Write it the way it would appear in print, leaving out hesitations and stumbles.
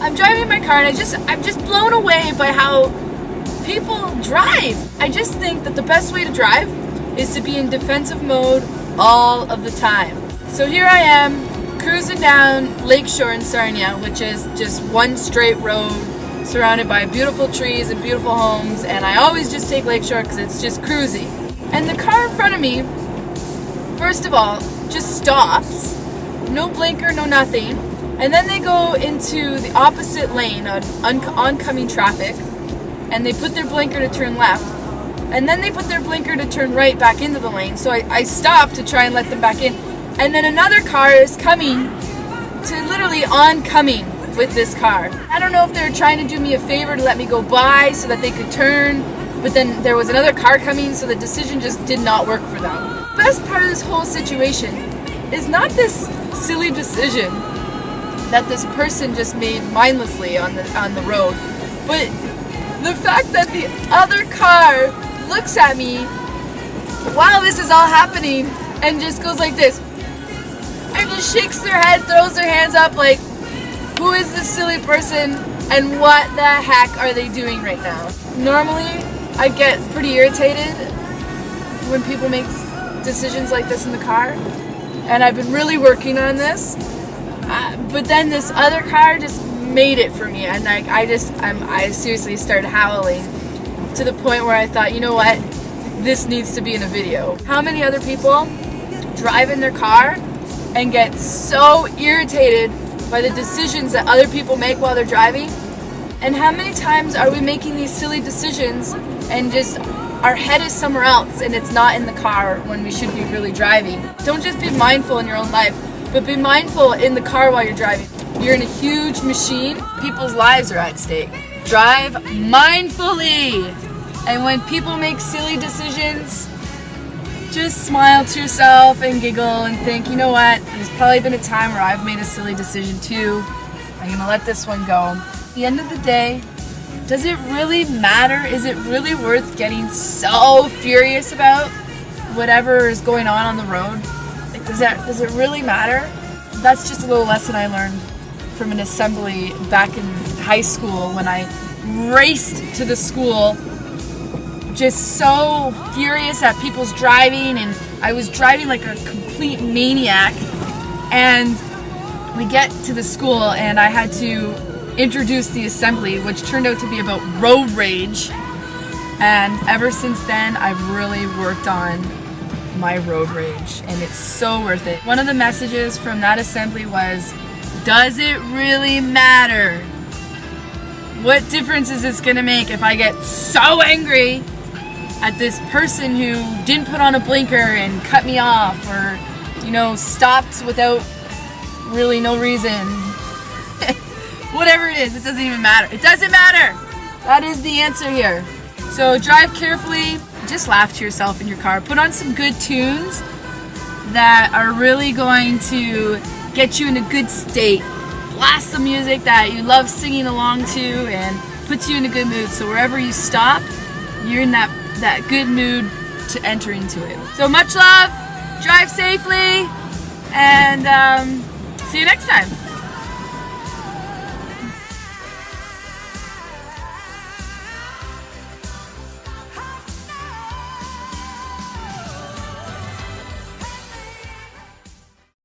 I'm driving my car and I'm just blown away by how people drive. I just think that the best way to drive is to be in defensive mode all of the time. So here I am cruising down Lakeshore in Sarnia, which is just one straight road surrounded by beautiful trees and beautiful homes, and I always just take Lakeshore because it's just cruisy. And the car in front of me, first of all, just stops, no blinker, no nothing, and then they go into the opposite lane on oncoming traffic, and they put their blinker to turn left, and then they put their blinker to turn right back into the lane. So I stop to try and let them back in, and then another car is coming to literally oncoming with this car. I don't know if they were trying to do me a favor to let me go by so that they could turn, but then there was another car coming, so the decision just did not work for them. The best part of this whole situation is not this silly decision that this person just made mindlessly on the road, but the fact that the other car looks at me while this is all happening and just goes like this, and just shakes their head, throws their hands up like, who is this silly person and what the heck are they doing right now? Normally, I get pretty irritated when people make decisions like this in the car, and I've been really working on this, but then this other car just made it for me, and I seriously started howling to the point where I thought, you know what, this needs to be in a video. How many other people drive in their car and get so irritated by the decisions that other people make while they're driving? And how many times are we making these silly decisions and just our head is somewhere else and it's not in the car when we should be really driving? Don't just be mindful in your own life, but be mindful in the car while you're driving. You're in a huge machine. People's lives are at stake. Drive mindfully. And when people make silly decisions, just smile to yourself and giggle and think, you know what, there's probably been a time where I've made a silly decision too. I'm gonna let this one go. At the end of the day, does it really matter? Is it really worth getting so furious about whatever is going on the road? Like, does it really matter? That's just a little lesson I learned from an assembly back in high school when I raced to the school just so furious at people's driving, and I was driving like a complete maniac, and we get to the school and I had to introduce the assembly, which turned out to be about road rage, and ever since then I've really worked on my road rage, and it's so worth it. One of the messages from that assembly was, does it really matter? What difference is this gonna make if I get so angry at this person who didn't put on a blinker and cut me off, or, you know, stopped without really no reason? Whatever it is, it doesn't even matter. It doesn't matter! That is the answer here. So drive carefully, just laugh to yourself in your car. Put on some good tunes that are really going to get you in a good state. Blast some music that you love singing along to and puts you in a good mood. So wherever you stop, you're in that good mood to enter into it. So much love, drive safely, and see you next time.